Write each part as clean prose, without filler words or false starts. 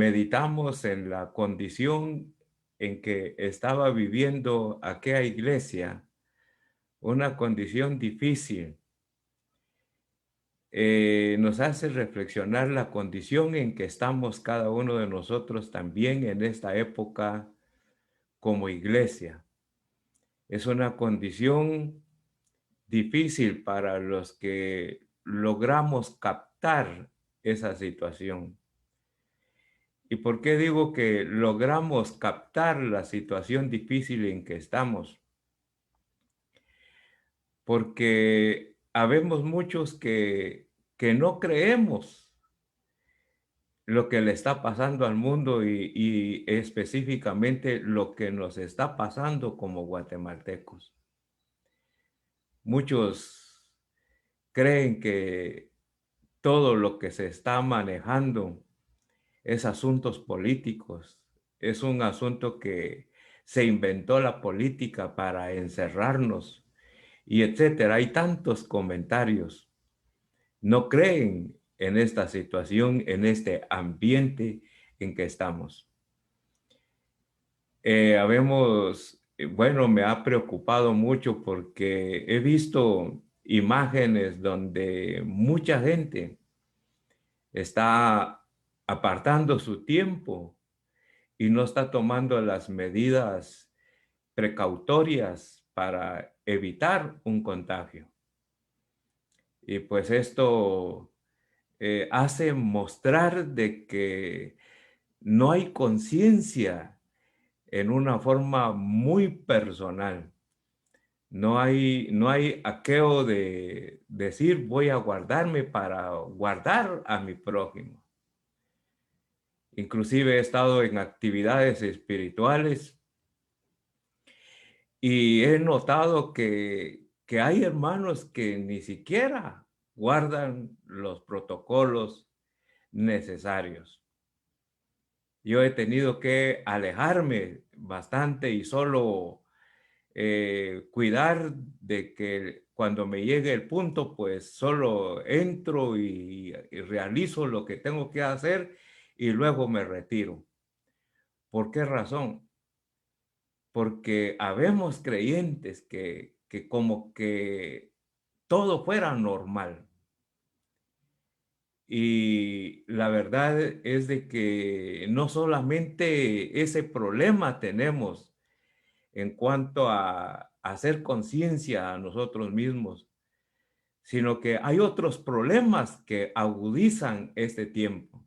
meditamos en la condición en que estaba viviendo aquella iglesia, una condición difícil, nos hace reflexionar la condición en que estamos cada uno de nosotros también en esta época como iglesia. Es una condición difícil para los que logramos captar esa situación. ¿Y por qué digo que logramos captar la situación difícil en que estamos? Porque habemos muchos que no creemos lo que le está pasando al mundo y específicamente lo que nos está pasando como guatemaltecos. Muchos creen que todo lo que se está manejando es asuntos políticos, es un asunto que se inventó la política para encerrarnos y etcétera. Hay tantos comentarios. No creen en esta situación, en este ambiente en que estamos. Bueno, me ha preocupado mucho porque he visto imágenes donde mucha gente está apartando su tiempo y no está tomando las medidas precautorias para evitar un contagio. Y pues esto hace mostrar de que no hay conciencia en una forma muy personal. No hay aquello de decir voy a guardarme para guardar a mi prójimo. Inclusive he estado en actividades espirituales y he notado que hay hermanos que ni siquiera guardan los protocolos necesarios. Yo he tenido que alejarme bastante y solo cuidar de que cuando me llegue el punto, pues solo entro y realizo lo que tengo que hacer y luego me retiro. ¿Por qué razón? Porque habemos creyentes que como que todo fuera normal. Y la verdad es de que no solamente ese problema tenemos en cuanto a hacer conciencia a nosotros mismos, sino que hay otros problemas que agudizan este tiempo.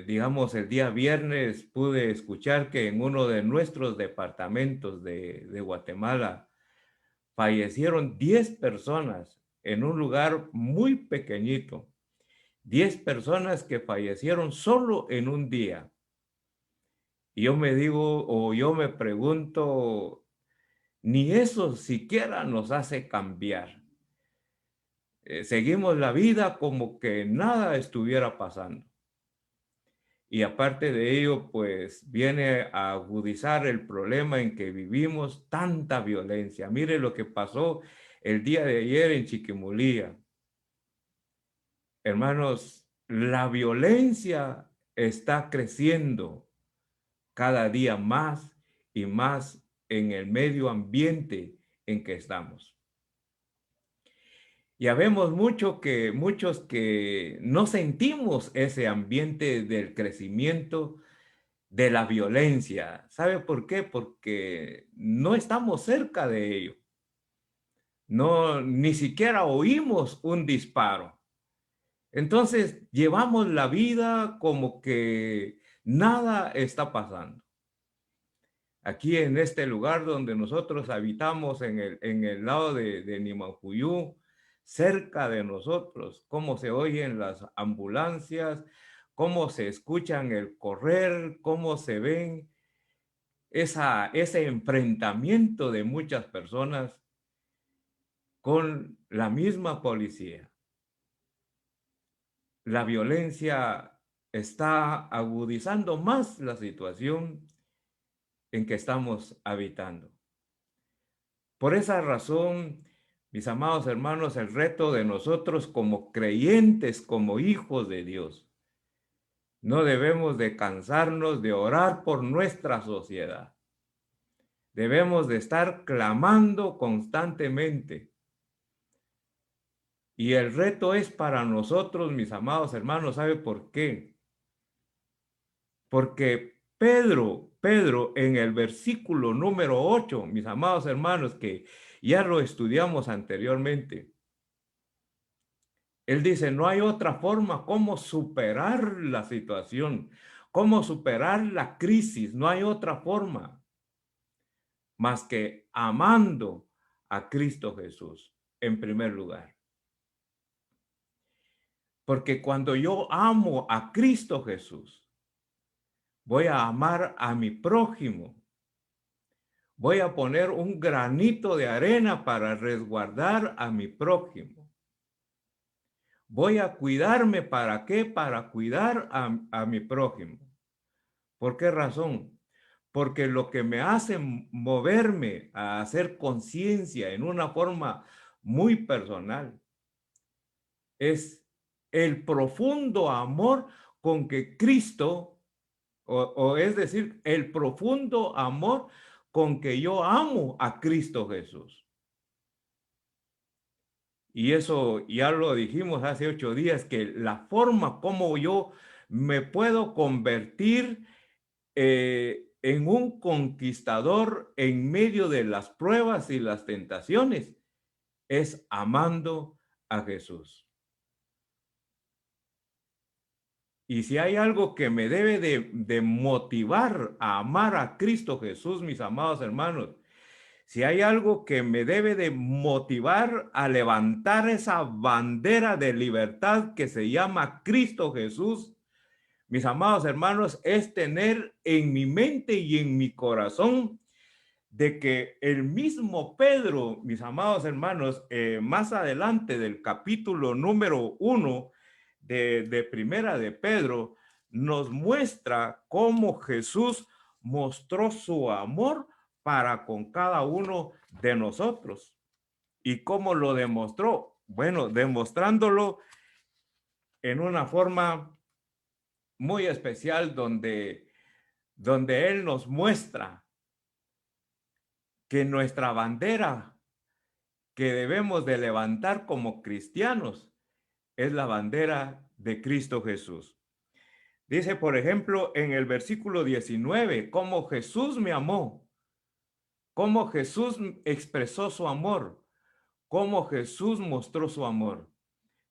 Digamos, el día viernes pude escuchar que en uno de nuestros departamentos de Guatemala fallecieron 10 personas en un lugar muy pequeñito. 10 personas que fallecieron solo en un día. Y yo me digo, o yo me pregunto, ni eso siquiera nos hace cambiar. Seguimos la vida como que nada estuviera pasando. Y aparte de ello, pues viene a agudizar el problema en que vivimos tanta violencia. Mire lo que pasó el día de ayer en Chiquimulía. Hermanos, la violencia está creciendo cada día más y más en el medio ambiente en que estamos. Ya vemos muchos que no sentimos ese ambiente del crecimiento de la violencia. ¿Sabe por qué? Porque no estamos cerca de ello. No, ni siquiera oímos un disparo. Entonces llevamos la vida como que nada está pasando. Aquí en este lugar donde nosotros habitamos, en el lado de Nimancuyú, cerca de nosotros, cómo se oyen las ambulancias, cómo se escuchan el correr, cómo se ven ese enfrentamiento de muchas personas con la misma policía. La violencia está agudizando más la situación en que estamos habitando. Por esa razón, mis amados hermanos, el reto de nosotros como creyentes, como hijos de Dios, No debemos de cansarnos de orar por nuestra sociedad. Debemos de estar clamando constantemente. Y el reto es para nosotros, mis amados hermanos, ¿sabe por qué? Porque Pedro en el versículo número 8, mis amados hermanos, que ya lo estudiamos anteriormente, él dice, no hay otra forma como superar la situación, cómo superar la crisis, no hay otra forma más que amando a Cristo Jesús en primer lugar. Porque cuando yo amo a Cristo Jesús, voy a amar a mi prójimo. Voy a poner un granito de arena para resguardar a mi prójimo. Voy a cuidarme, ¿para qué? Para cuidar a mi prójimo. ¿Por qué razón? Porque lo que me hace moverme a hacer conciencia en una forma muy personal es el profundo amor con que Cristo, o es decir, el profundo amor con que yo amo a Cristo Jesús. Y eso ya lo dijimos hace 8 días, que la forma como yo me puedo convertir en un conquistador en medio de las pruebas y las tentaciones es amando a Jesús. Y si hay algo que me debe de motivar a amar a Cristo Jesús, mis amados hermanos, si hay algo que me debe de motivar a levantar esa bandera de libertad que se llama Cristo Jesús, mis amados hermanos, es tener en mi mente y en mi corazón de que el mismo Pedro, mis amados hermanos, más adelante del capítulo número 1 de Primera de Pedro, nos muestra cómo Jesús mostró su amor para con cada uno de nosotros. ¿Y cómo lo demostró? Bueno, demostrándolo en una forma muy especial donde Él nos muestra que nuestra bandera que debemos de levantar como cristianos es la bandera de Cristo Jesús. Dice, por ejemplo, en el versículo 19, cómo Jesús me amó, cómo Jesús expresó su amor, cómo Jesús mostró su amor.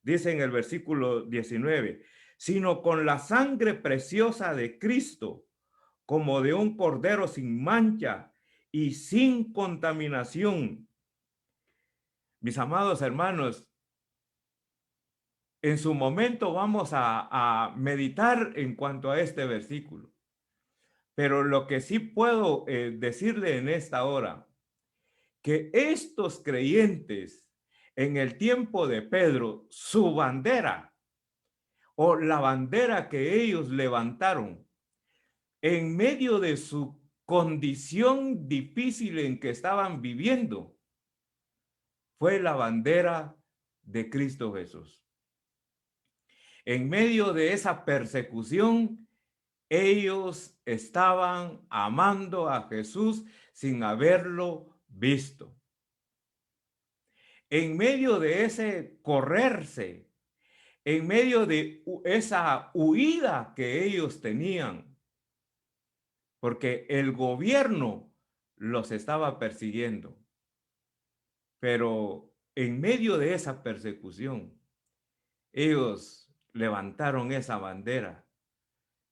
Dice en el versículo 19, sino con la sangre preciosa de Cristo, como de un cordero sin mancha y sin contaminación. Mis amados hermanos, en su momento vamos a meditar en cuanto a este versículo. Pero lo que sí puedo decirle en esta hora, que estos creyentes en el tiempo de Pedro, su bandera o la bandera que ellos levantaron en medio de su condición difícil en que estaban viviendo, fue la bandera de Cristo Jesús. En medio de esa persecución, ellos estaban amando a Jesús sin haberlo visto. En medio de ese correrse, en medio de esa huida que ellos tenían, porque el gobierno los estaba persiguiendo. Pero en medio de esa persecución, ellos levantaron esa bandera,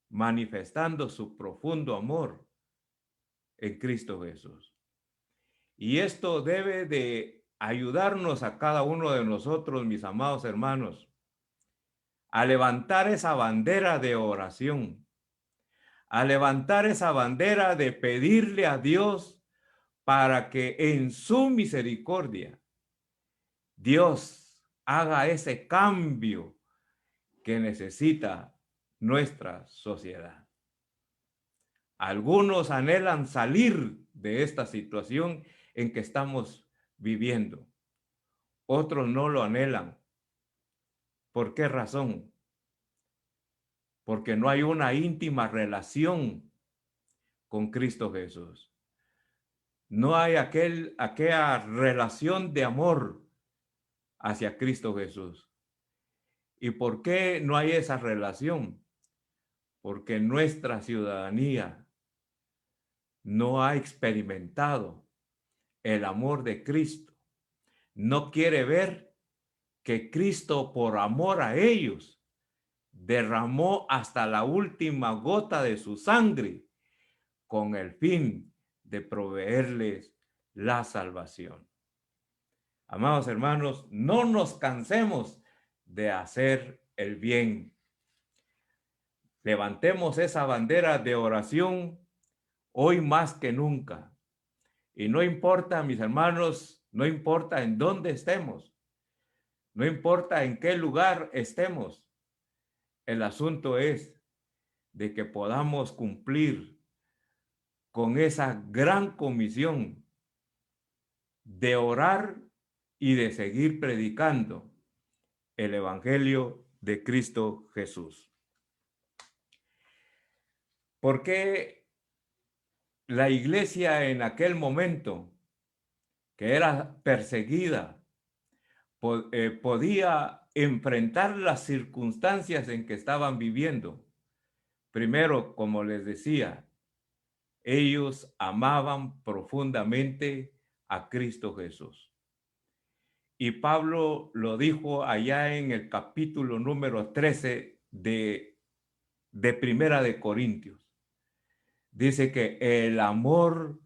manifestando su profundo amor en Cristo Jesús. Y esto debe de ayudarnos a cada uno de nosotros, mis amados hermanos, a levantar esa bandera de oración, a levantar esa bandera de pedirle a Dios para que en su misericordia Dios haga ese cambio que necesita nuestra sociedad. Algunos anhelan salir de esta situación en que estamos viviendo. Otros no lo anhelan. ¿Por qué razón? porque no hay una íntima relación con Cristo Jesús. No hay aquella relación de amor hacia Cristo Jesús. ¿Y por qué no hay esa relación? Porque nuestra ciudadanía no ha experimentado el amor de Cristo. No quiere ver que Cristo, por amor a ellos, derramó hasta la última gota de su sangre con el fin de proveerles la salvación. Amados hermanos, no nos cansemos de hacer el bien. Levantemos esa bandera de oración hoy más que nunca. Y no importa, mis hermanos, no importa en dónde estemos, no importa en qué lugar estemos. El asunto es de que podamos cumplir con esa gran comisión de orar y de seguir predicando el Evangelio de Cristo Jesús. ¿Por qué la iglesia en aquel momento, que era perseguida, podía enfrentar las circunstancias en que estaban viviendo? Primero, como les decía, ellos amaban profundamente a Cristo Jesús. Y Pablo lo dijo allá en el capítulo número 13 de Primera de Corintios. Dice que el amor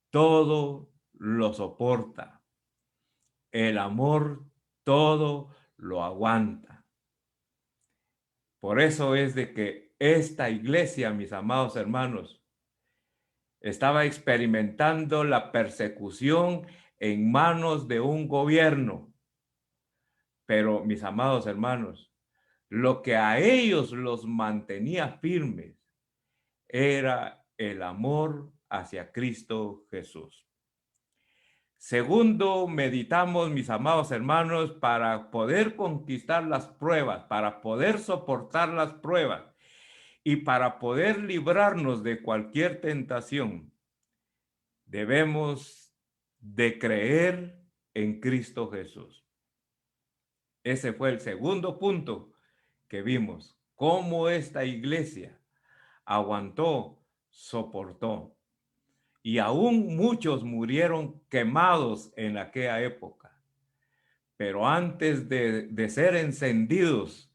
todo lo soporta. El amor todo lo aguanta. Por eso es de que esta iglesia, mis amados hermanos, estaba experimentando la persecución en manos de un gobierno. Pero, mis amados hermanos, lo que a ellos los mantenía firmes era el amor hacia Cristo Jesús. Segundo, meditamos, mis amados hermanos, para poder conquistar las pruebas, para poder soportar las pruebas y para poder librarnos de cualquier tentación, debemos de creer en Cristo Jesús. Ese fue el segundo punto que vimos, cómo esta iglesia aguantó, soportó. Y aún muchos murieron quemados en aquella época. Pero antes de ser encendidos,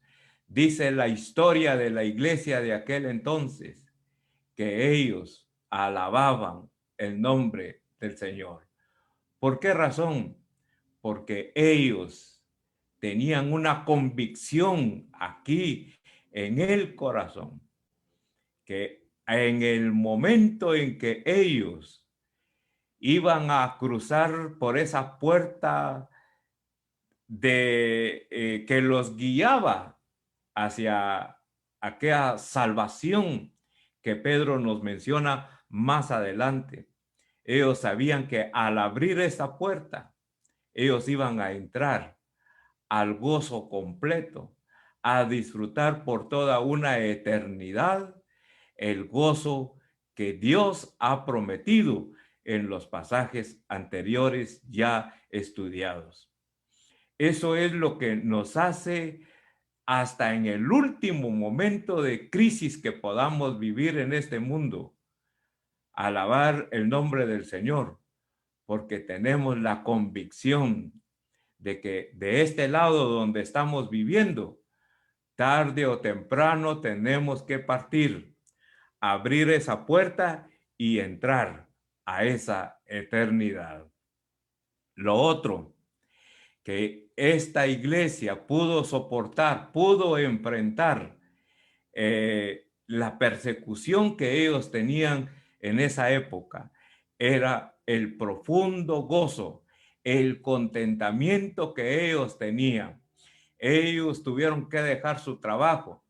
dice la historia de la iglesia de aquel entonces, que ellos alababan el nombre del Señor. ¿Por qué razón? Porque ellos tenían una convicción aquí en el corazón, que en el momento en que ellos iban a cruzar por esa puerta que los guiaba hacia aquella salvación que Pedro nos menciona más adelante, ellos sabían que al abrir esa puerta, ellos iban a entrar al gozo completo, a disfrutar por toda una eternidad el gozo que Dios ha prometido en los pasajes anteriores ya estudiados. Eso es lo que nos hace hasta en el último momento de crisis que podamos vivir en este mundo, alabar el nombre del Señor, porque tenemos la convicción de que de este lado donde estamos viviendo, tarde o temprano tenemos que partir, abrir esa puerta y entrar a esa eternidad. Lo otro que esta iglesia pudo soportar, pudo enfrentar la persecución que ellos tenían en esa época, era el profundo gozo, el contentamiento que ellos tenían. Ellos tuvieron que dejar su trabajo,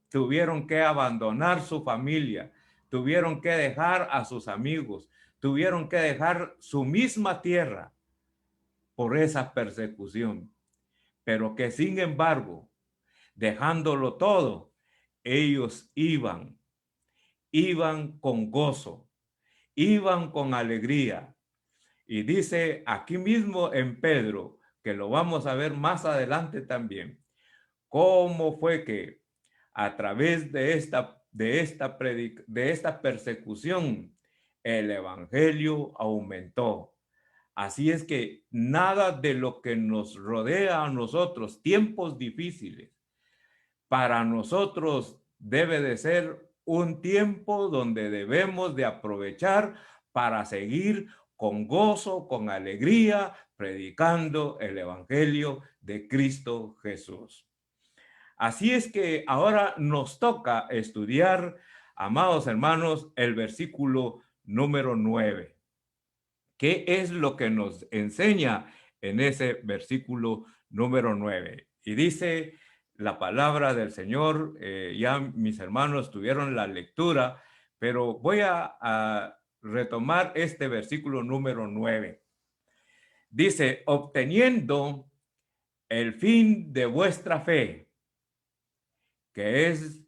tuvieron que abandonar su familia, tuvieron que dejar a sus amigos, tuvieron que dejar su misma tierra por esa persecución. Pero que sin embargo, dejándolo todo, ellos iban con gozo, iban con alegría. Y dice aquí mismo en Pedro, que lo vamos a ver más adelante también, cómo fue que a través de esta persecución el evangelio aumentó. Así es que nada de lo que nos rodea a nosotros, tiempos difíciles, para nosotros debe de ser un tiempo donde debemos de aprovechar para seguir con gozo, con alegría, predicando el evangelio de Cristo Jesús. Así es que ahora nos toca estudiar, amados hermanos, el versículo número 9. ¿Qué es lo que nos enseña en ese versículo número 9? Y dice la palabra del Señor, ya mis hermanos tuvieron la lectura, pero voy a retomar este versículo número 9. Dice, obteniendo el fin de vuestra fe, que es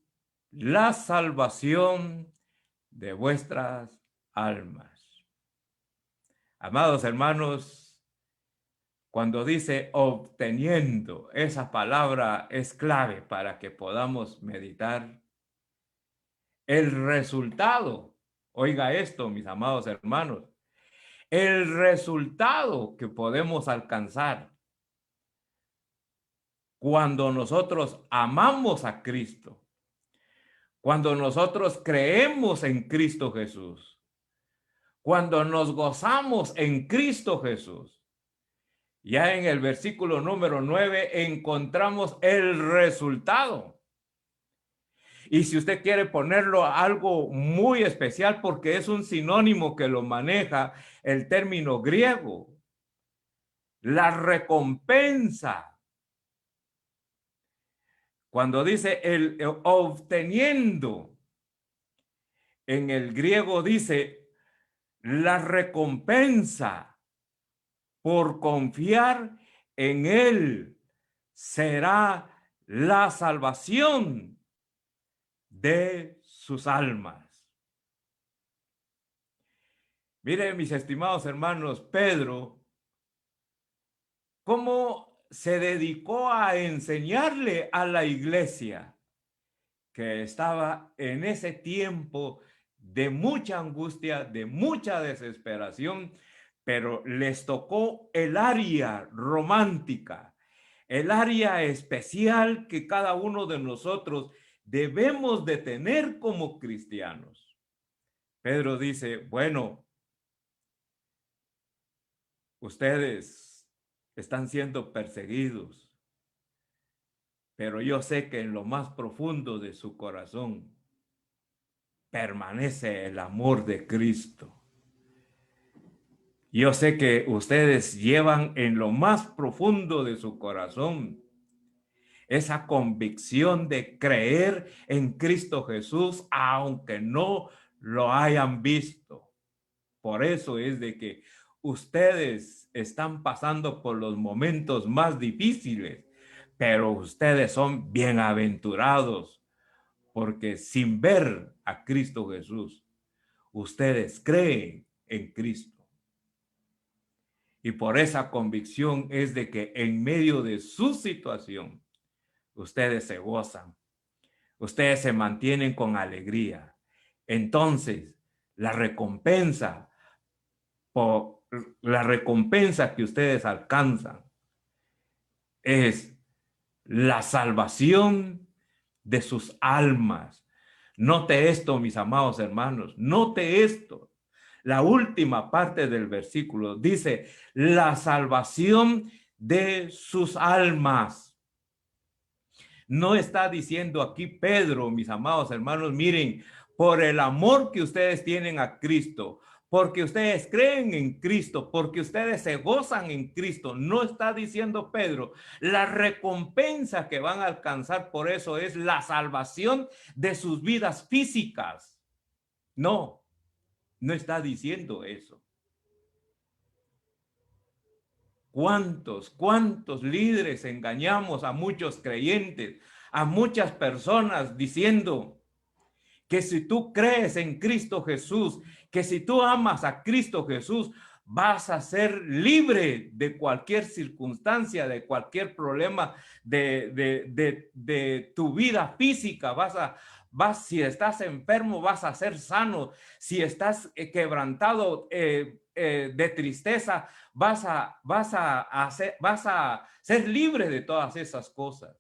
la salvación de vuestras almas. Amados hermanos, cuando dice obteniendo, esa palabra es clave para que podamos meditar. El resultado, oiga esto, mis amados hermanos, el resultado que podemos alcanzar cuando nosotros amamos a Cristo, cuando nosotros creemos en Cristo Jesús, cuando nos gozamos en Cristo Jesús. Ya en el versículo número 9 encontramos el resultado. Y si usted quiere ponerlo algo muy especial, porque es un sinónimo que lo maneja el término griego, la recompensa. Cuando dice el obteniendo, en el griego dice la recompensa por confiar en Él será la salvación de sus almas. Miren, mis estimados hermanos, Pedro, cómo se dedicó a enseñarle a la iglesia que estaba en ese tiempo de mucha angustia, de mucha desesperación, pero les tocó el área romántica, el área especial que cada uno de nosotros debemos de tener como cristianos. Pedro dice, bueno, ustedes están siendo perseguidos, pero yo sé que en lo más profundo de su corazón permanece el amor de Cristo. Yo sé que ustedes llevan en lo más profundo de su corazón esa convicción de creer en Cristo Jesús, aunque no lo hayan visto. Por eso es de que ustedes están pasando por los momentos más difíciles, pero ustedes son bienaventurados, porque sin ver a Cristo Jesús, ustedes creen en Cristo. Y por esa convicción es de que en medio de su situación, ustedes se gozan, ustedes se mantienen con alegría. Entonces, la recompensa que ustedes alcanzan es la salvación de sus almas. Note esto, mis amados hermanos, note esto. La última parte del versículo dice, la salvación de sus almas. No está diciendo aquí Pedro, mis amados hermanos, miren, por el amor que ustedes tienen a Cristo, porque ustedes creen en Cristo, porque ustedes se gozan en Cristo. No está diciendo Pedro, la recompensa que van a alcanzar por eso es la salvación de sus vidas físicas. No, no está diciendo eso. ¿Cuántos líderes engañamos a muchos creyentes a muchas personas diciendo que si tú crees en Cristo Jesús, que si tú amas a Cristo Jesús, vas a ser libre de cualquier circunstancia, de cualquier problema de tu vida física. Si estás enfermo, vas a ser sano. Si estás quebrantado de tristeza, vas a ser libre de todas esas cosas.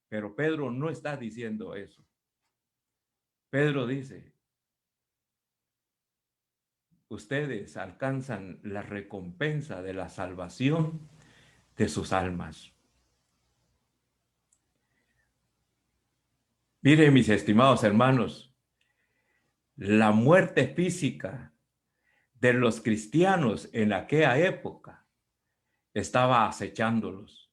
Pero Pedro no está diciendo eso. Pedro dice, ustedes alcanzan la recompensa de la salvación de sus almas. Miren, mis estimados hermanos, la muerte física de los cristianos en aquella época estaba acechándolos.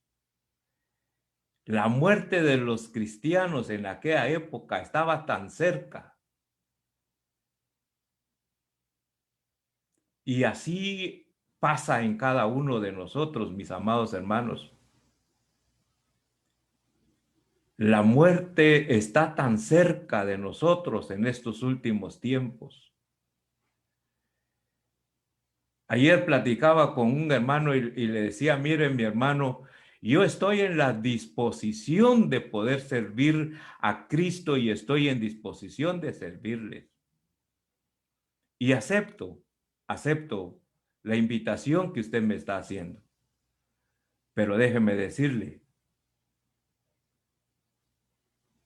La muerte de los cristianos en aquella época estaba tan cerca. Y así pasa en cada uno de nosotros, mis amados hermanos. La muerte está tan cerca de nosotros en estos últimos tiempos. Ayer platicaba con un hermano y le decía, miren mi hermano, yo estoy en la disposición de poder servir a Cristo y estoy en disposición de servirles. Y acepto la invitación que usted me está haciendo. Pero déjeme decirle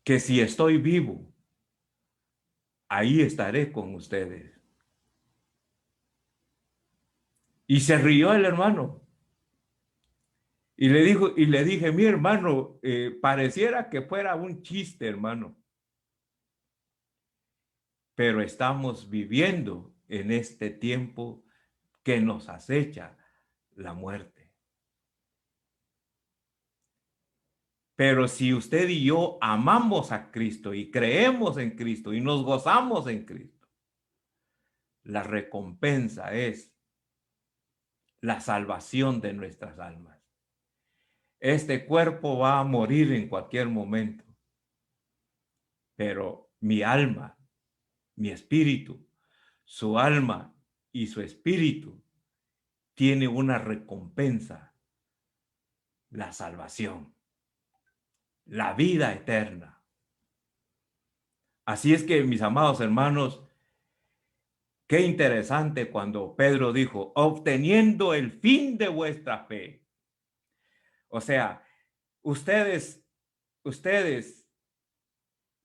que si estoy vivo, ahí estaré con ustedes. Y se rió el hermano. Y le dije, mi hermano, pareciera que fuera un chiste, hermano. Pero estamos viviendo en este tiempo que nos acecha la muerte. Pero si usted y yo amamos a Cristo y creemos en Cristo y nos gozamos en Cristo, la recompensa es la salvación de nuestras almas. Este cuerpo va a morir en cualquier momento, pero mi alma, mi espíritu, su alma y su espíritu tiene una recompensa, la salvación, la vida eterna. Así es que, mis amados hermanos, qué interesante cuando Pedro dijo, obteniendo el fin de vuestra fe. O sea, ustedes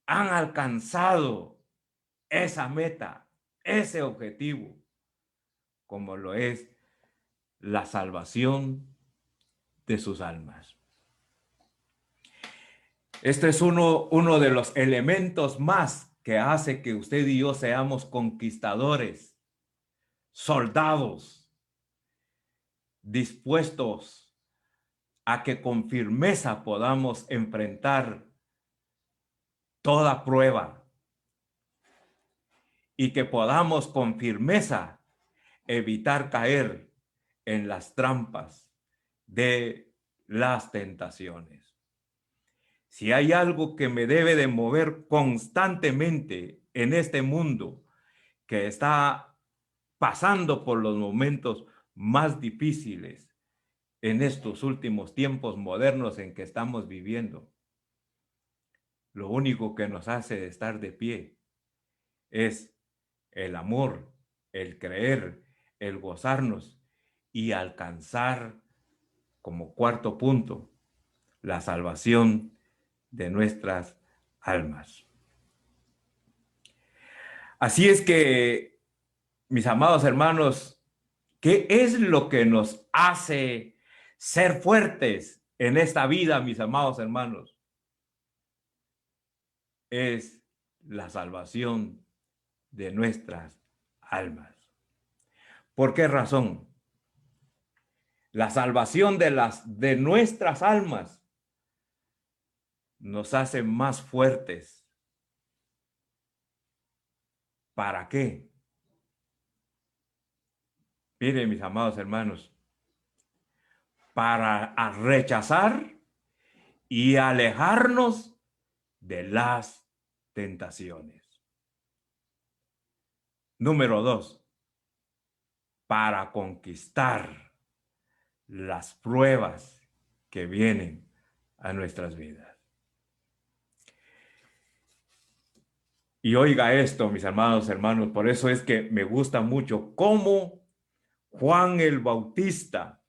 han alcanzado esa meta, ese objetivo, como lo es la salvación de sus almas. Este es uno de los elementos más que hace que usted y yo seamos conquistadores, soldados, dispuestos a que con firmeza podamos enfrentar toda prueba y que podamos con firmeza evitar caer en las trampas de las tentaciones. Si hay algo que me debe de mover constantemente en este mundo que está pasando por los momentos más difíciles en estos últimos tiempos modernos en que estamos viviendo, lo único que nos hace estar de pie es el amor, el creer, el gozarnos y alcanzar como cuarto punto la salvación de nuestras almas. Así es que, mis amados hermanos, ¿qué es lo que nos hace ser fuertes en esta vida, mis amados hermanos? Es la salvación de nuestras almas. ¿Por qué razón? La salvación de nuestras almas nos hace más fuertes. ¿Para qué? Miren, mis amados hermanos, para rechazar y alejarnos de las tentaciones. Número 2, para conquistar las pruebas que vienen a nuestras vidas. Y oiga esto, mis amados hermanos, por eso es que me gusta mucho cómo Juan el Bautista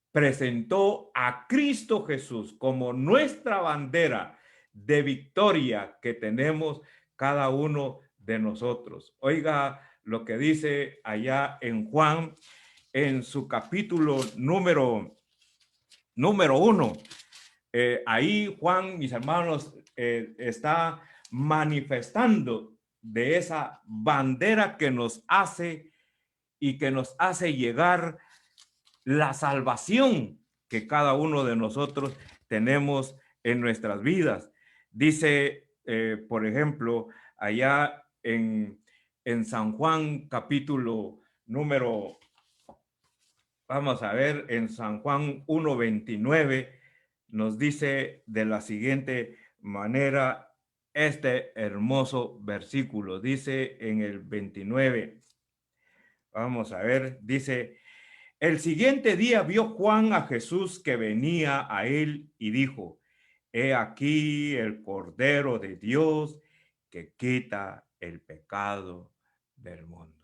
presentó a Cristo Jesús como nuestra bandera de victoria que tenemos cada uno de nosotros. Oiga lo que dice allá en Juan, en su capítulo número 1. Ahí Juan, mis hermanos, está manifestando de esa bandera que nos hace y que nos hace llegar la salvación que cada uno de nosotros tenemos en nuestras vidas. Dice, por ejemplo, allá en San Juan capítulo número, vamos a ver, en San Juan 1:29, nos dice de la siguiente manera este hermoso versículo. Dice en el 29, vamos a ver, dice: el siguiente día vio Juan a Jesús que venía a él y dijo: he aquí el Cordero de Dios que quita el pecado del mundo.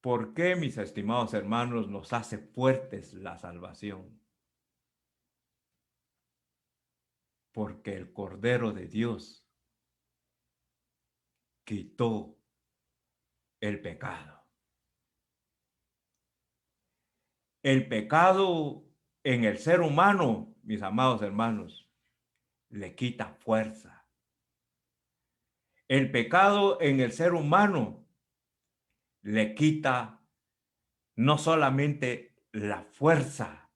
¿Por qué, mis estimados hermanos, nos hace fuertes la salvación? Porque el Cordero de Dios quitó el pecado. El pecado en el ser humano, mis amados hermanos, le quita fuerza. El pecado en el ser humano le quita no solamente la fuerza,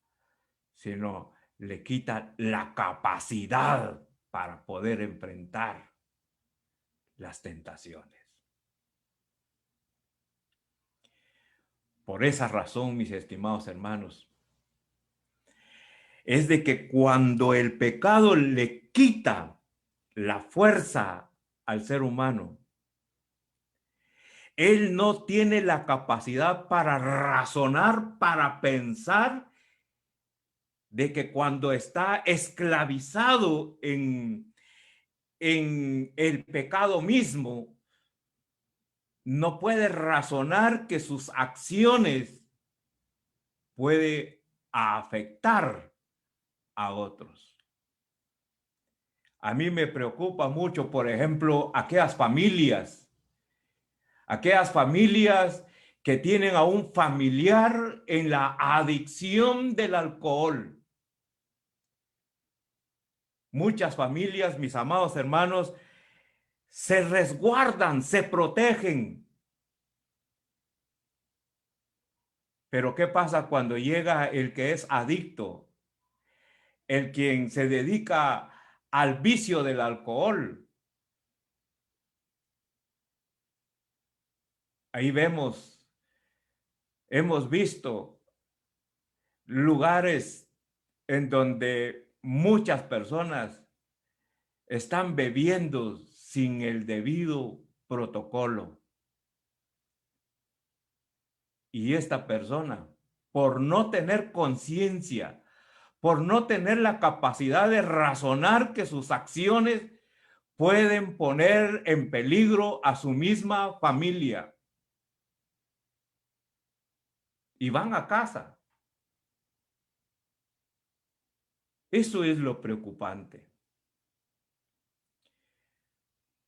sino le quita la capacidad para poder enfrentar las tentaciones. Por esa razón, mis estimados hermanos, es de que cuando el pecado le quita la fuerza al ser humano, él no tiene la capacidad para razonar, para pensar, de que cuando está esclavizado en el pecado mismo, no puede razonar que sus acciones puede afectar a otros. A mí me preocupa mucho, por ejemplo, aquellas familias que tienen a un familiar en la adicción del alcohol. Muchas familias, mis amados hermanos, se resguardan, se protegen. Pero ¿qué pasa cuando llega el que es adicto? El quien se dedica al vicio del alcohol. Ahí hemos visto lugares en donde muchas personas están bebiendo sin el debido protocolo. Y esta persona, por no tener conciencia, por no tener la capacidad de razonar que sus acciones pueden poner en peligro a su misma familia, y van a casa. Eso es lo preocupante.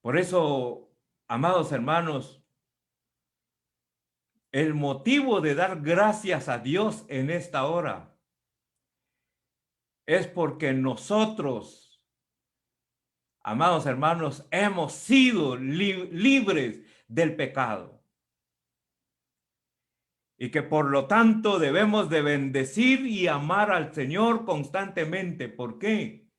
Por eso, amados hermanos, el motivo de dar gracias a Dios en esta hora es porque nosotros, amados hermanos, hemos sido libres del pecado. Y que por lo tanto debemos de bendecir y amar al Señor constantemente. ¿Por qué?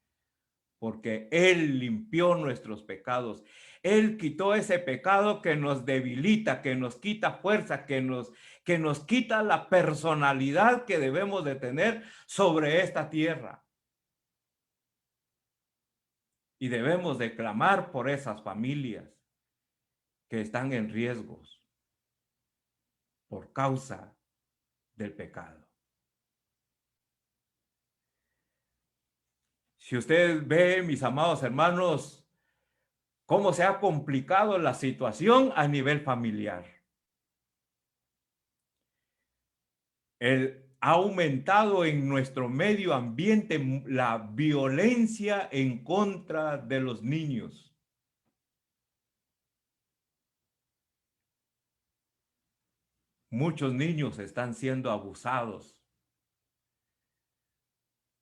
Porque Él limpió nuestros pecados. Él quitó ese pecado que nos debilita, que nos quita fuerza, que nos quita la personalidad que debemos de tener sobre esta tierra. Y debemos de clamar por esas familias que están en riesgos por causa del pecado. Si usted ve, mis amados hermanos, cómo se ha complicado la situación a nivel familiar. Ha aumentado en nuestro medio ambiente la violencia en contra de los niños. Muchos niños están siendo abusados.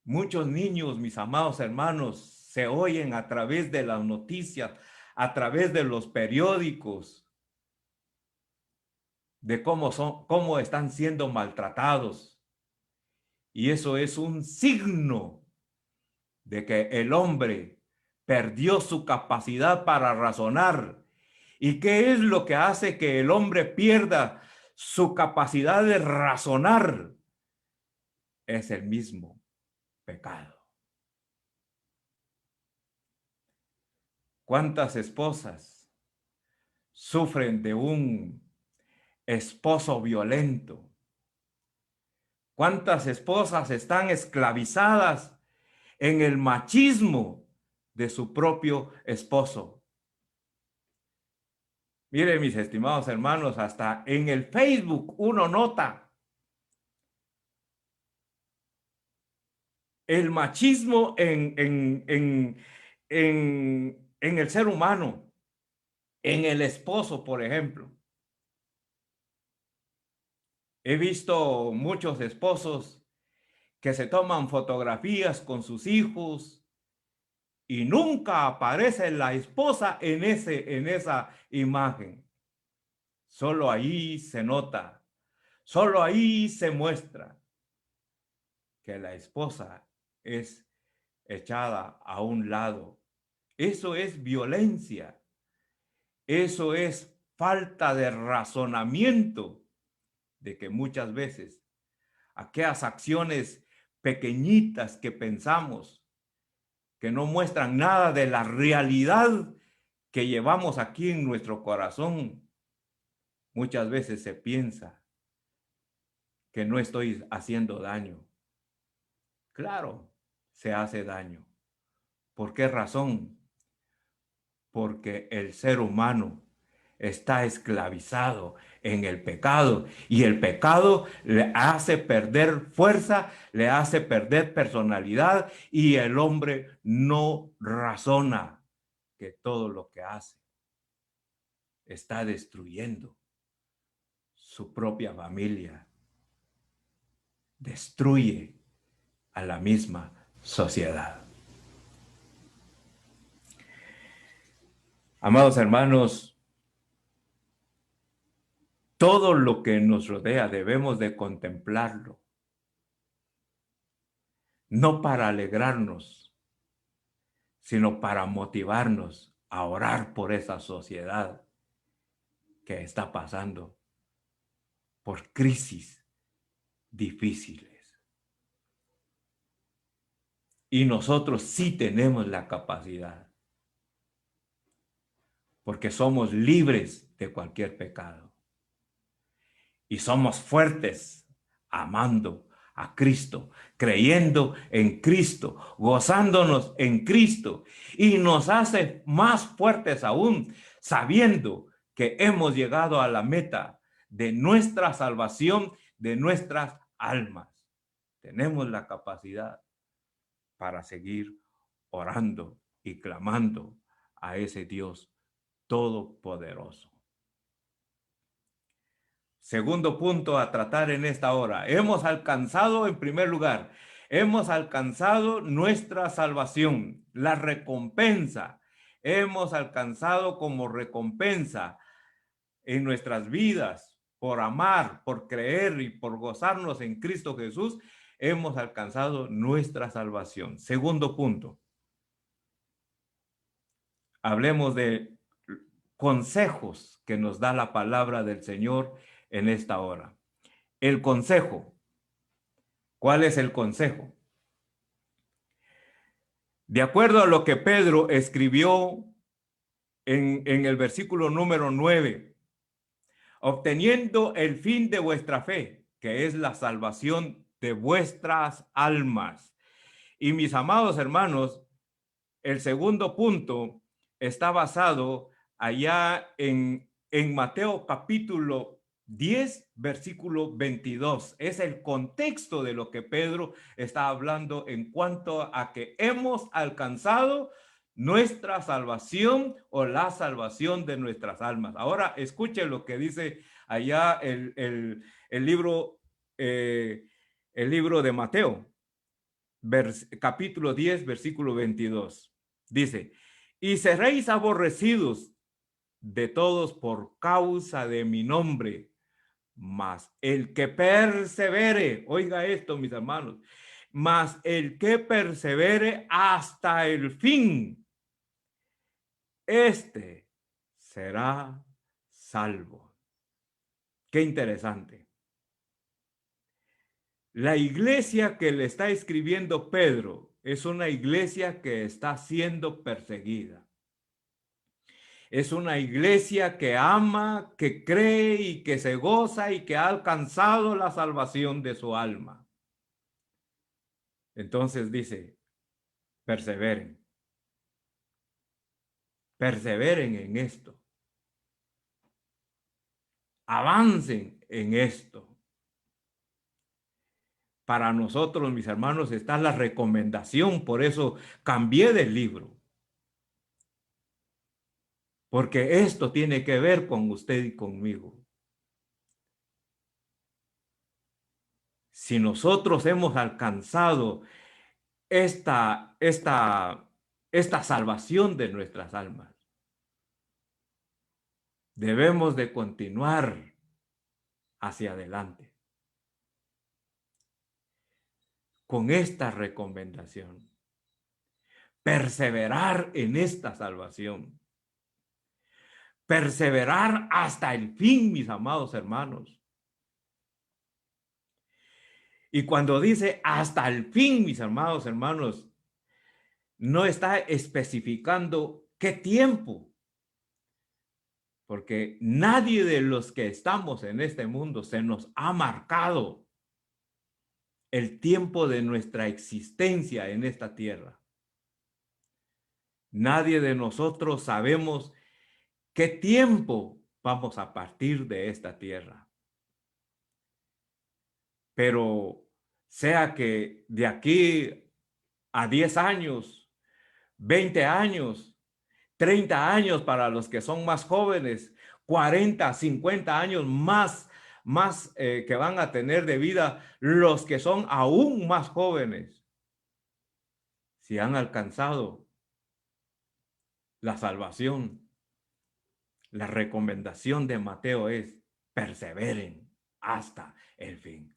Muchos niños, mis amados hermanos, se oyen a través de las noticias, a través de los periódicos, de cómo están siendo maltratados. Y eso es un signo de que el hombre perdió su capacidad para razonar. ¿Y qué es lo que hace que el hombre pierda su capacidad de razonar? Es el mismo pecado. ¿Cuántas esposas sufren de un esposo violento? ¿Cuántas esposas están esclavizadas en el machismo de su propio esposo? Mire, mis estimados hermanos, hasta en el Facebook uno nota el machismo en el ser humano, en el esposo, por ejemplo. He visto muchos esposos que se toman fotografías con sus hijos y nunca aparece la esposa en esa imagen. Solo ahí se nota, solo ahí se muestra que la esposa es echada a un lado. Eso es violencia. Eso es falta de razonamiento, de que muchas veces aquellas acciones pequeñitas que pensamos, que no muestran nada de la realidad que llevamos aquí en nuestro corazón, muchas veces se piensa que no estoy haciendo daño. Claro, se hace daño. ¿Por qué razón? Porque el ser humano está esclavizado en el pecado y el pecado le hace perder fuerza, le hace perder personalidad y el hombre no razona que todo lo que hace está destruyendo su propia familia, destruye a la misma sociedad. Amados hermanos, todo lo que nos rodea debemos de contemplarlo, no para alegrarnos, sino para motivarnos a orar por esa sociedad que está pasando por crisis difíciles. Y nosotros sí tenemos la capacidad, porque somos libres de cualquier pecado. Y somos fuertes amando a Cristo, creyendo en Cristo, gozándonos en Cristo. Y nos hace más fuertes aún, sabiendo que hemos llegado a la meta de nuestra salvación, de nuestras almas. Tenemos la capacidad para seguir orando y clamando a ese Dios todopoderoso. Segundo punto a tratar en esta hora. Hemos alcanzado, en primer lugar, hemos alcanzado nuestra salvación, la recompensa. Hemos alcanzado como recompensa en nuestras vidas por amar, por creer y por gozarnos en Cristo Jesús. Hemos alcanzado nuestra salvación. Segundo punto. Hablemos de consejos que nos da la palabra del Señor en esta hora. El consejo. ¿Cuál es el consejo? De acuerdo a lo que Pedro escribió en el versículo número 9, obteniendo el fin de vuestra fe, que es la salvación de vuestras almas. Y mis amados hermanos, el segundo punto está basado allá en Mateo capítulo 10, versículo 22. Es el contexto de lo que Pedro está hablando en cuanto a que hemos alcanzado nuestra salvación o la salvación de nuestras almas. Ahora escuche lo que dice allá el libro de Mateo, capítulo 10, versículo 22. Dice, y seréis aborrecidos de todos por causa de mi nombre, mas el que persevere, oiga esto, mis hermanos, mas el que persevere hasta el fin, este será salvo. Qué interesante. La iglesia que le está escribiendo Pedro es una iglesia que está siendo perseguida. Es una iglesia que ama, que cree y que se goza y que ha alcanzado la salvación de su alma. Entonces dice, perseveren. Perseveren en esto. Avancen en esto. Para nosotros, mis hermanos, está la recomendación. Por eso cambié de libro. Porque esto tiene que ver con usted y conmigo. Si nosotros hemos alcanzado esta salvación de nuestras almas, debemos de continuar hacia adelante con esta recomendación. Perseverar en esta salvación. Perseverar hasta el fin, mis amados hermanos. Y cuando dice hasta el fin, mis amados hermanos, no está especificando qué tiempo. Porque nadie de los que estamos en este mundo se nos ha marcado el tiempo de nuestra existencia en esta tierra. Nadie de nosotros sabemos qué tiempo vamos a partir de esta tierra. Pero sea que de aquí a 10 años, 20 años, 30 años para los que son más jóvenes, 40, 50 años más que van a tener de vida los que son aún más jóvenes, si han alcanzado la salvación. La recomendación de Mateo es perseveren hasta el fin.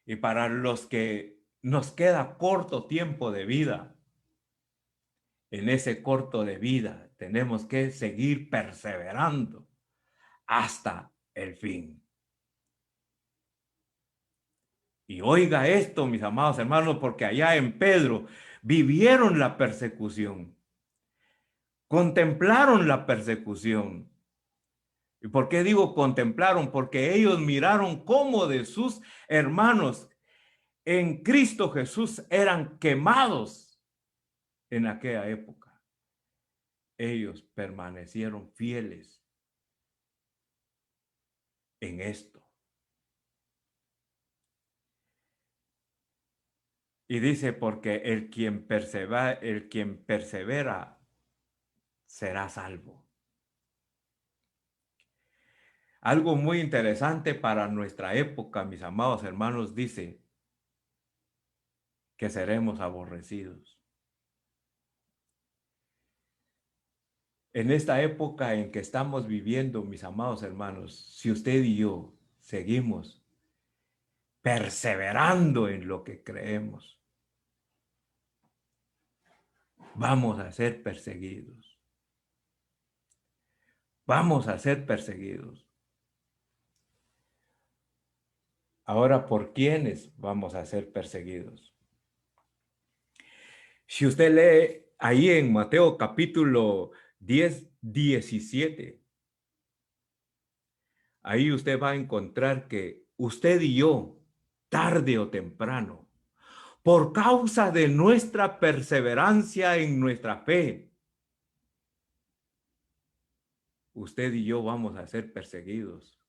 Y para los que nos queda corto tiempo de vida, en ese corto de vida tenemos que seguir perseverando hasta el fin. Y oiga esto, mis amados hermanos, porque allá en Pedro vivieron la persecución, contemplaron la persecución. ¿Y por qué digo contemplaron? Porque ellos miraron cómo de sus hermanos en Cristo Jesús eran quemados en aquella época. Ellos permanecieron fieles en esto. Y dice, porque el quien persevera será salvo. Algo muy interesante para nuestra época, mis amados hermanos, dice que seremos aborrecidos. En esta época en que estamos viviendo, mis amados hermanos, si usted y yo seguimos perseverando en lo que creemos, vamos a ser perseguidos. vamos a ser perseguidos. Ahora, ¿por quiénes vamos a ser perseguidos? Si usted lee ahí en Mateo capítulo 10, 17, ahí usted va a encontrar que usted y yo, tarde o temprano, por causa de nuestra perseverancia en nuestra fe, usted y yo vamos a ser perseguidos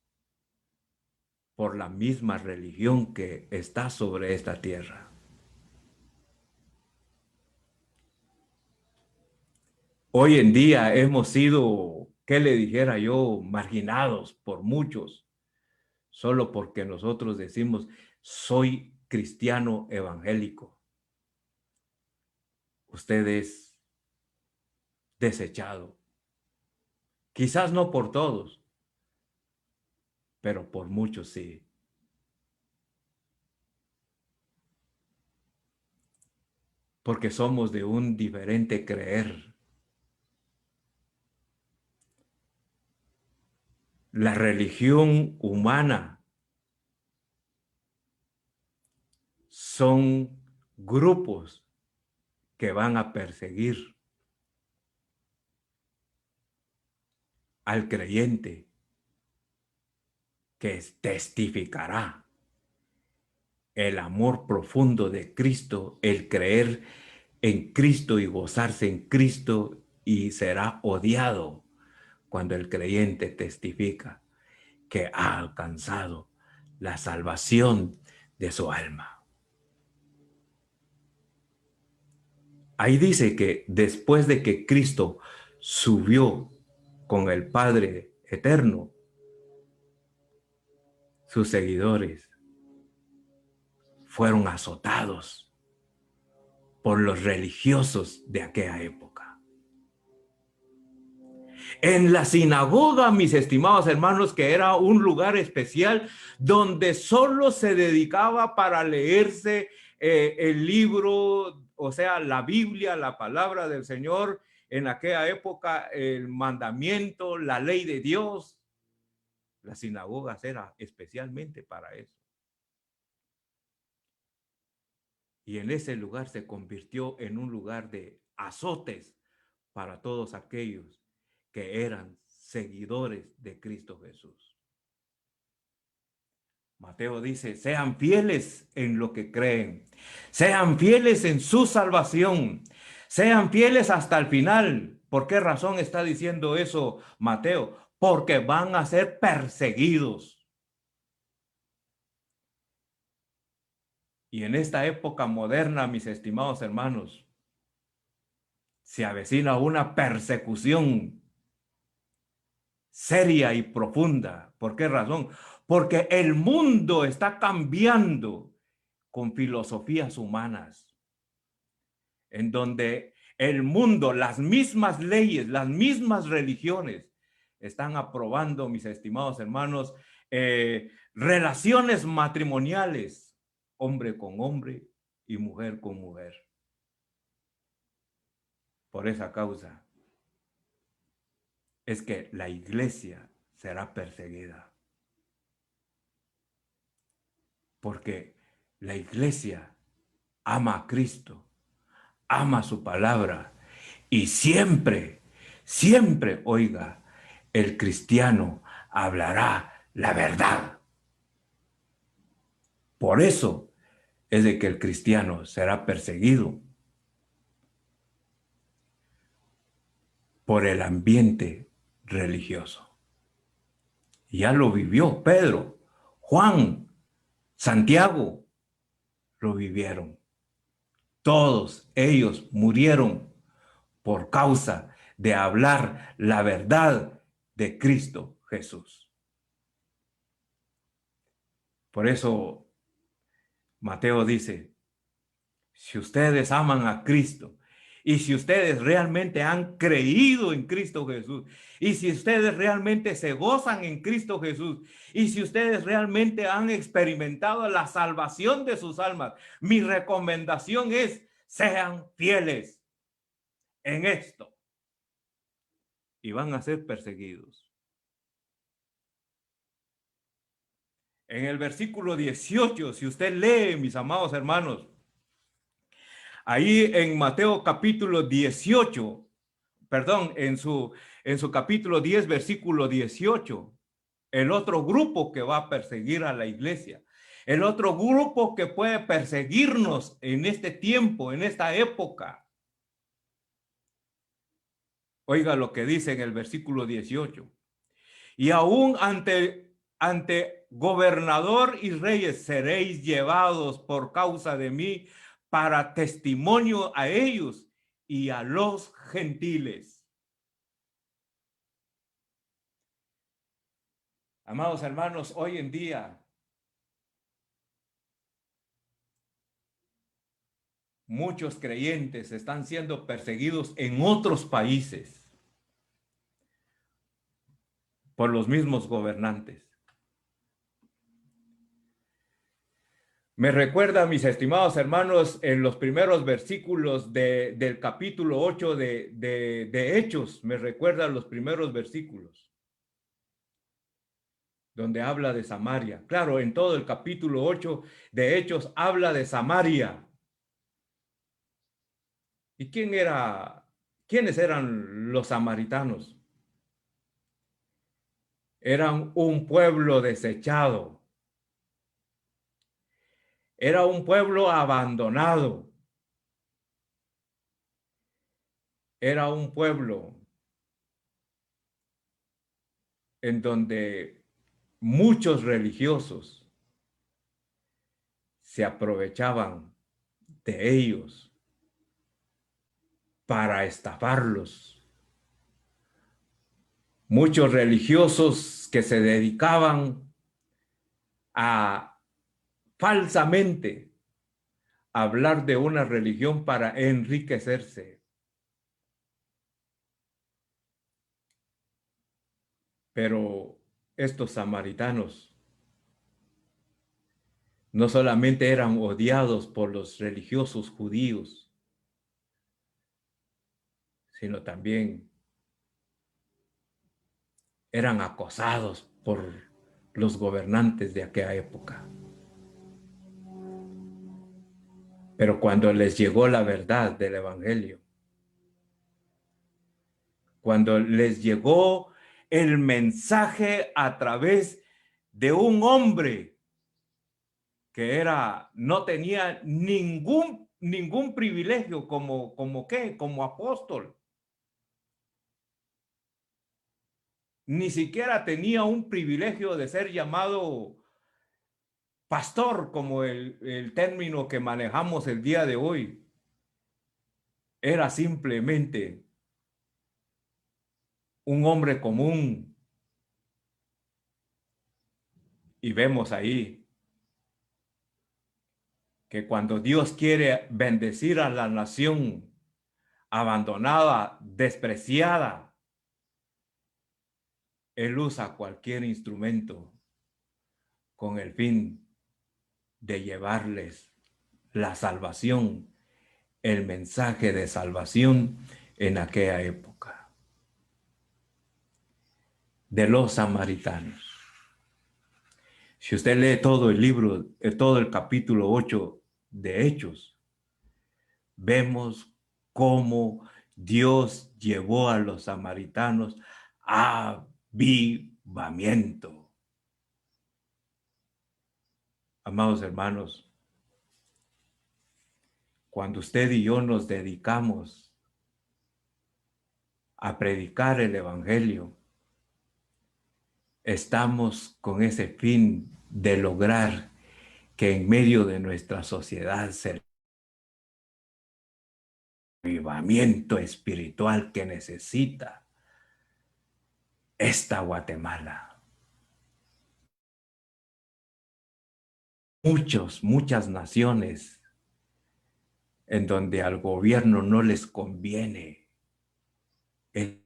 por la misma religión que está sobre esta tierra. Hoy en día hemos sido, ¿qué le dijera yo?, marginados por muchos, solo porque nosotros decimos, soy cristiano evangélico. Usted es desechado. Quizás no por todos, pero por muchos sí. Porque somos de un diferente creer. La religión humana son grupos que van a perseguir al creyente que testificará el amor profundo de Cristo, el creer en Cristo y gozarse en Cristo, y será odiado cuando el creyente testifica que ha alcanzado la salvación de su alma. Ahí dice que después de que Cristo subió con el Padre eterno, sus seguidores fueron azotados por los religiosos de aquella época. En la sinagoga, mis estimados hermanos, que era un lugar especial donde solo se dedicaba para leerse el libro, o sea, la Biblia, la palabra del Señor, en aquella época el mandamiento, la ley de Dios. Las sinagogas era especialmente para eso. Y en ese lugar se convirtió en un lugar de azotes para todos aquellos que eran seguidores de Cristo Jesús. Mateo dice, sean fieles en lo que creen, sean fieles en su salvación, sean fieles hasta el final. ¿Por qué razón está diciendo eso Mateo? Porque van a ser perseguidos. Y en esta época moderna, mis estimados hermanos, se avecina una persecución seria y profunda. ¿Por qué razón? Porque el mundo está cambiando con filosofías humanas, en donde el mundo, las mismas leyes, las mismas religiones están aprobando, mis estimados hermanos, relaciones matrimoniales, hombre con hombre y mujer con mujer. Por esa causa es que la iglesia será perseguida. Porque la iglesia ama a Cristo, ama su palabra y siempre, siempre, oiga, el cristiano hablará la verdad. Por eso es de que el cristiano será perseguido por el ambiente religioso. Ya lo vivió Pedro, Juan, Santiago, lo vivieron. Todos ellos murieron por causa de hablar la verdad de Cristo Jesús. Por eso Mateo dice, si ustedes aman a Cristo y si ustedes realmente han creído en Cristo Jesús y si ustedes realmente se gozan en Cristo Jesús y si ustedes realmente han experimentado la salvación de sus almas, mi recomendación es, sean fieles en esto y van a ser perseguidos. En el versículo 18, si usted lee, mis amados hermanos, ahí en Mateo capítulo 18, perdón, en su capítulo 10, versículo 18, el otro grupo que va a perseguir a la iglesia, el otro grupo que puede perseguirnos en este tiempo, en esta época. Oiga lo que dice en el versículo 18. Y aún ante gobernador y reyes seréis llevados por causa de mí para testimonio a ellos y a los gentiles. Amados hermanos, hoy en día muchos creyentes están siendo perseguidos en otros países por los mismos gobernantes. Me recuerda, mis estimados hermanos, en los primeros versículos del capítulo 8 de Hechos, me recuerda los primeros versículos, donde habla de Samaria. Claro, en todo el capítulo 8 de Hechos habla de Samaria. ¿Y quiénes eran los samaritanos? Eran un pueblo desechado. Era un pueblo abandonado. Era un pueblo en donde muchos religiosos se aprovechaban de ellos para estafarlos. Muchos religiosos que se dedicaban a falsamente hablar de una religión para enriquecerse. Pero estos samaritanos no solamente eran odiados por los religiosos judíos, sino también eran acosados por los gobernantes de aquella época. Pero cuando les llegó la verdad del evangelio, cuando les llegó el mensaje a través de un hombre que no tenía ningún privilegio como apóstol, ni siquiera tenía un privilegio de ser llamado pastor, como el término que manejamos el día de hoy. Era simplemente un hombre común. Y vemos ahí que cuando Dios quiere bendecir a la nación abandonada, despreciada, Él usa cualquier instrumento con el fin de llevarles la salvación, el mensaje de salvación en aquella época. De los samaritanos. Si usted lee todo el libro, todo el capítulo 8 de Hechos, vemos cómo Dios llevó a los samaritanos a avivamiento. Amados hermanos, cuando usted y yo nos dedicamos a predicar el evangelio, estamos con ese fin de lograr que en medio de nuestra sociedad se avivamiento espiritual que necesita esta Guatemala. Muchas naciones en donde al gobierno no les conviene el